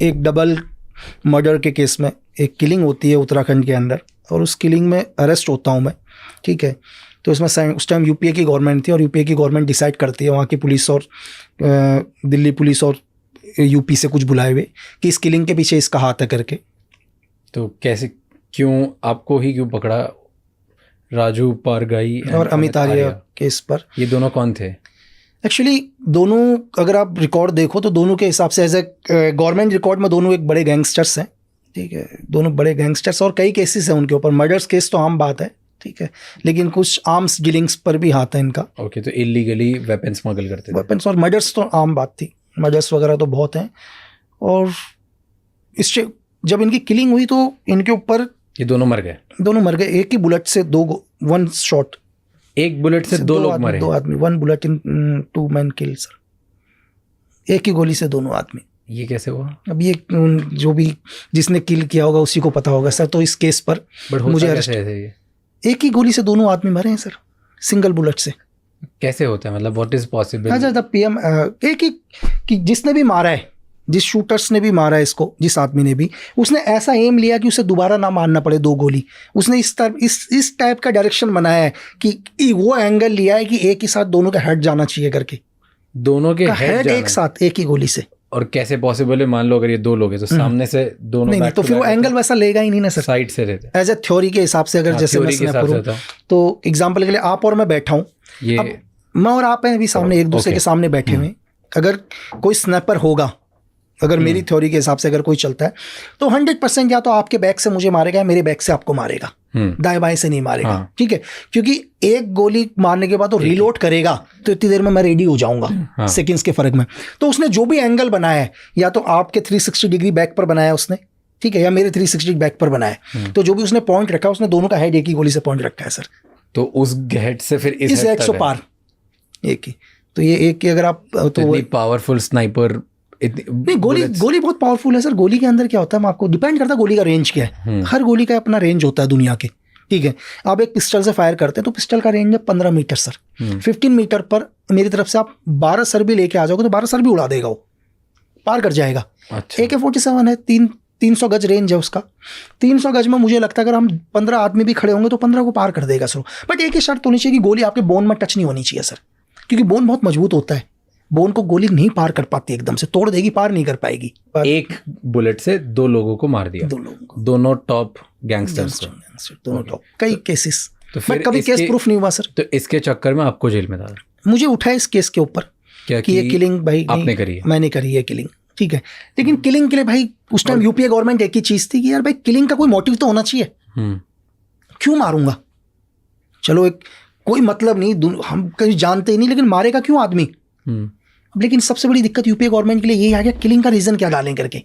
एक double murder के case में एक किलिंग होती है उत्तराखंड के अंदर, और उस किलिंग में अरेस्ट होता हूँ मैं, ठीक है। तो इसमें उस टाइम यूपीए की गवर्नमेंट थी, और यूपीए की गवर्नमेंट डिसाइड करती है, वहाँ की पुलिस और दिल्ली पुलिस और यूपी से कुछ बुलाए हुए, कि इस किलिंग के पीछे इसका हाथ है करके। तो कैसे, क्यों आपको ही क्यों पकड़ा? राजू पारगाई और अमित आर्या केस पर। ये दोनों कौन थे? एक्चुअली दोनों, अगर आप रिकॉर्ड देखो तो दोनों के हिसाब से एज ए गवर्नमेंट रिकॉर्ड में दोनों एक बड़े गैंगस्टर्स हैं, ठीक है। दोनों बड़े गैंगस्टर्स, और कई केसेस हैं उनके ऊपर। मर्डर्स केस तो आम बात है, ठीक है, लेकिन कुछ आर्म्स डीलिंग्स पर भी हाथ है इनका। ओके, तो इलीगली वेपन स्मगल करते थे। वेपन्स और मर्डर्स तो आम बात थी, मर्डर्स वगैरह तो बहुत हैं। और इससे जब इनकी किलिंग हुई तो इनके ऊपर ये दोनों मर गए? दोनों मर गए, एक ही बुलेट से वन शॉट, एक बुलेट से दो लोग मरे? 2 आदमी, 1 bullet in 2 man kill sir. एक ही गोली से दोनों आदमी। ये कैसे हुआ? अब ये जो भी जिसने किल किया होगा उसी को पता होगा सर। तो इस केस पर मुझे अरेस्ट, एक ही गोली से दोनों आदमी मरे हैं सर, सिंगल बुलेट से। कैसे होता है, मतलब व्हाट इज पॉसिबल? अच्छा, पीएम एक ही कि जिसने भी मारा है, जिस शूटर्स ने भी मारा है इसको, जिस आदमी ने भी, उसने ऐसा एम लिया कि उसे दोबारा ना मारना पड़े 2 गोली। उसने इस टाइप का डायरेक्शन बनाया है कि वो एंगल लिया है कि एक ही साथ दोनों का हेड जाना चाहिए करके। दोनों के हेड एक साथ एक ही गोली से। और कैसे पॉसिबल है? मान लो अगर ये 2 लोग हैं तो सामने से दोनों नहीं, तो फिर वो एंगल वैसा लेगा ही नहीं ना सर, साइड से रहते। एज ए थ्योरी के हिसाब से अगर जैसे मैं करूं तो एग्जांपल के लिए आप और मैं बैठा हूं, ये मैं और आप हैं अभी सामने, एक दूसरे के सामने बैठे हुए। अगर कोई स्नैपर होगा, अगर मेरी थ्योरी के हिसाब से अगर कोई चलता है तो 100% या तो आपके बैक से मुझे मारेगा या मेरे बैक से आपको मारेगा, दाएं बाएं से नहीं मारेगा, ठीक है। क्योंकि एक गोली मारने के बाद वो रीलोड करेगा तो इतनी देर में मैं रेडी हो जाऊंगा, सेकंड्स के फर्क में। तो उसने जो भी एंगल बनाया है, या तो आपके 360 डिग्री बैक पर बनाया उसने, ठीक है, या मेरे 360 बैक पर बनाया, तो जो भी उसने पॉइंट रखा, उसने दोनों का हेड एक ही गोली से पॉइंट रखा है सर। तो उस हेड से फिर इस हेड से पार एक ही, तो ये एक की अगर आप तो पावरफुल स्नाइपर नहीं, गोली बहुत पावरफुल है सर। गोली के अंदर क्या होता है आपको डिपेंड करता है गोली का रेंज क्या है। हर गोली का अपना रेंज होता है दुनिया के, ठीक है। आप एक पिस्टल से फायर करते हैं तो पिस्टल का रेंज है 15 मीटर सर। 15 मीटर पर मेरी तरफ से आप 12 सर भी लेके आ जाओगे तो 12 सर भी उड़ा देगा, वो पार कर जाएगा। AK-47 है, 300 गज रेंज है उसका। 300 गज में मुझे लगता है अगर हम 15 आदमी भी खड़े होंगे तो 15 को पार कर देगा सर। बट एक ही शर्त होनी चाहिए कि गोली आपके बोन में टच नहीं होनी चाहिए सर, क्योंकि बोन बहुत मजबूत होता है। बोन को गोली नहीं पार कर पाती, एकदम से तोड़ देगी, पार नहीं कर पाएगी। एक बुलेट से 2 लोगों को मार दिया, 2 लोगों को, दोनों टॉप गैंगस्टर्स को, दोनों टॉप। कई केसेस, तो फिर कभी केस प्रूफ नहीं हुआ सर। तो इसके चक्कर में आपको जेल में डाला? मुझे उठाया इस केस के ऊपर कि ये किलिंग भाई आपने करी है, मैंने करी है किलिंग, ठीक है। लेकिन किलिंग के लिए भाई उस टाइम यूपीए गवर्नमेंट एक ही चीज थी कि यार भाई किलिंग का कोई मोटिव तो होना चाहिए, क्यों मारूंगा? चलो एक कोई मतलब नहीं, हम कहीं जानते ही नहीं, लेकिन मारेगा क्यों आदमी? लेकिन सबसे बड़ी दिक्कत यूपीए गवर्नमेंट के लिए यही आ गया, किलिंग का रीजन क्या डालें करके,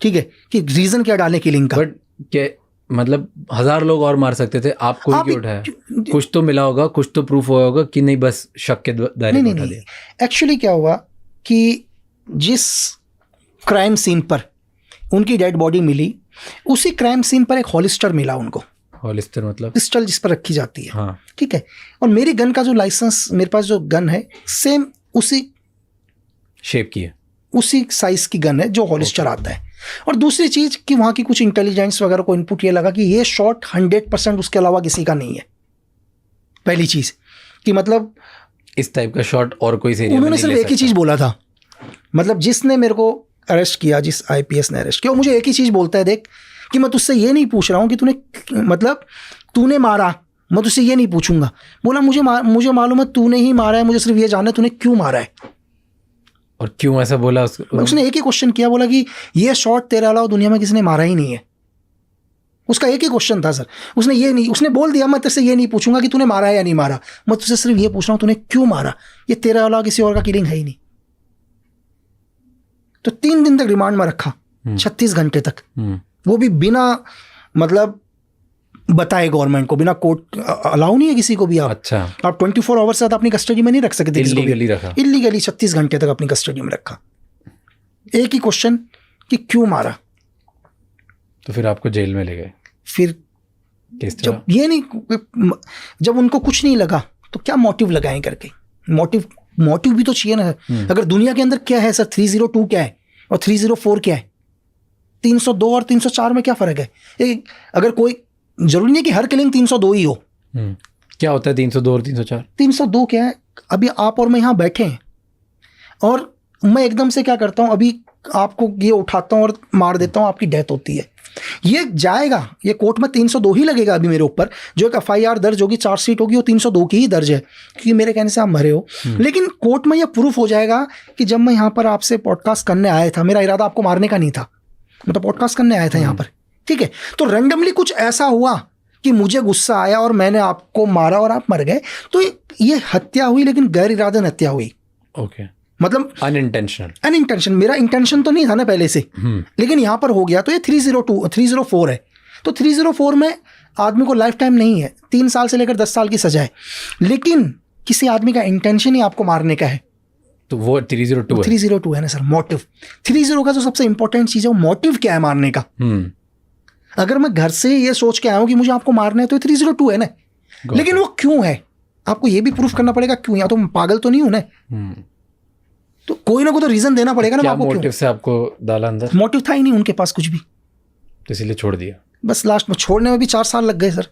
ठीक है, कि रीजन क्या डालें किलिंग का। बट क्या मतलब 1000 लोग और मार सकते थे, आपको ही क्यों उठाया? कुछ तो मिला होगा, कुछ तो प्रूफ हुआ होगा कि नहीं बस शक के दायरे में उठा दिया। एक्चुअली क्या हुआ कि जिस क्राइम सीन पर उनकी डेड बॉडी मिली, उसी क्राइम सीन पर एक हॉलिस्टर मिला उनको। हॉलिस्टर मतलब पिस्टल जिस पर रखी जाती है, हाँ, ठीक है। और मेरी गन का जो लाइसेंस, मेरे पास जो गन है सेम उसी शेप की है, उसी साइज की गन है जो हॉलिस्टर आता है। और दूसरी चीज कि वहां की कुछ इंटेलिजेंस वगैरह को इनपुट ये लगा कि ये शॉट 100% उसके अलावा किसी का नहीं है। पहली चीज कि मतलब इस टाइप का शॉट और कोई से उन्होंने सिर्फ एक ही चीज बोला था, मतलब जिसने मेरे को अरेस्ट किया, जिस IPS ने अरेस्ट किया, वो मुझे एक ही चीज बोलता है, देख कि मैं तुझसे ये नहीं पूछ रहा हूँ कि तूने मारा, मैं तुझसे ये नहीं पूछूंगा। बोला मुझे मालूम है तूने ही मारा है, मुझे सिर्फ ये जानना है तूने क्यों मारा है। और क्यों ऐसा बोला उसने एक ही क्वेश्चन किया, बोला कि ये शॉट तेरे अलावा दुनिया में किसी ने मारा ही नहीं है। उसका एक ही क्वेश्चन था सर। उसने बोल दिया मैं तेरे से ये नहीं पूछूंगा कि तूने मारा है या नहीं मारा, मैं तुझसे सिर्फ ये पूछ रहा हूँ तूने क्यों मारा, ये तेरे अलावा किसी और का किलिंग है ही नहीं। तो 3 दिन तक रिमांड में रखा, 36 घंटे तक, वो भी बिना मतलब बताए गवर्नमेंट को, बिना कोर्ट अलाउ नहीं है किसी को भी। अच्छा, आप 24 आवर्स से अपनी कस्टडी में नहीं रख सकते, इल्लीगली 36 घंटे तक अपनी कस्टडी में रखा। एक ही क्वेश्चन कि क्यों मारा। तो फिर आपको जेल में ले गए। फिर जब उनको कुछ नहीं लगा तो क्या मोटिव लगाएं करके, मोटिव भी तो चाहिए ना। अगर दुनिया के अंदर क्या है सर, 302 क्या है, और 304 क्या है? 302 और 304 में क्या फ़र्क है? अगर कोई, जरूरी नहीं है कि हर किलिंग 302 ही हो। क्या होता है 302 और 304? 302 क्या है? अभी आप और मैं यहाँ बैठे हैं और मैं एकदम से क्या करता हूँ, अभी आपको ये उठाता हूँ और मार देता हूँ, आपकी डेथ होती है। ये जाएगा, ये कोर्ट में 302 ही लगेगा अभी मेरे ऊपर। जो एक FIR दर्ज होगी, चार्जशीट होगी, वो 302 की ही दर्ज है, क्योंकि मेरे कहने से आप मरे हो। लेकिन कोर्ट में ये प्रूफ हो जाएगा कि जब मैं यहाँ पर आपसे पॉडकास्ट करने आया था, मेरा इरादा आपको मारने का नहीं था, मैं तो पॉडकास्ट करने आया था यहाँ पर, ठीक है। तो रैंडमली कुछ ऐसा हुआ कि मुझे गुस्सा आया और मैंने आपको मारा और आप मर गए, तो ये हत्या हुई, लेकिन गैर इरादन हत्या हुई। ओके, मतलब अनइंटेंशनल। मेरा इंटेंशन तो नहीं था ना पहले से, लेकिन यहाँ पर हो गया। तो ये 304 है। तो 304 में आदमी को लाइफ टाइम नहीं है, 3 साल से लेकर 10 साल की सजा है। लेकिन किसी आदमी का इंटेंशन ही आपको मारने का है, तो वो 302 है। 302 है ना सर, मोटिव। 30 का जो सबसे इंपॉर्टेंट चीज़ है, वो मोटिव क्या है मारने का। अगर मैं घर से ये सोच के आया हूँ कि मुझे आपको मारना है, तो 302 है ना। लेकिन वो क्यों है, आपको ये भी प्रूफ करना पड़ेगा क्यों। या तो मैं पागल तो नहीं हूं ना, तो कोई ना कोई तो रीजन देना पड़ेगा ना आपको। मोटिव से आपको डाला अंदर? मोटिव था ही नहीं उनके पास कुछ भी, तो इसीलिए छोड़ दिया। बस लास्ट में छोड़ने में भी 4 साल लग गए सर।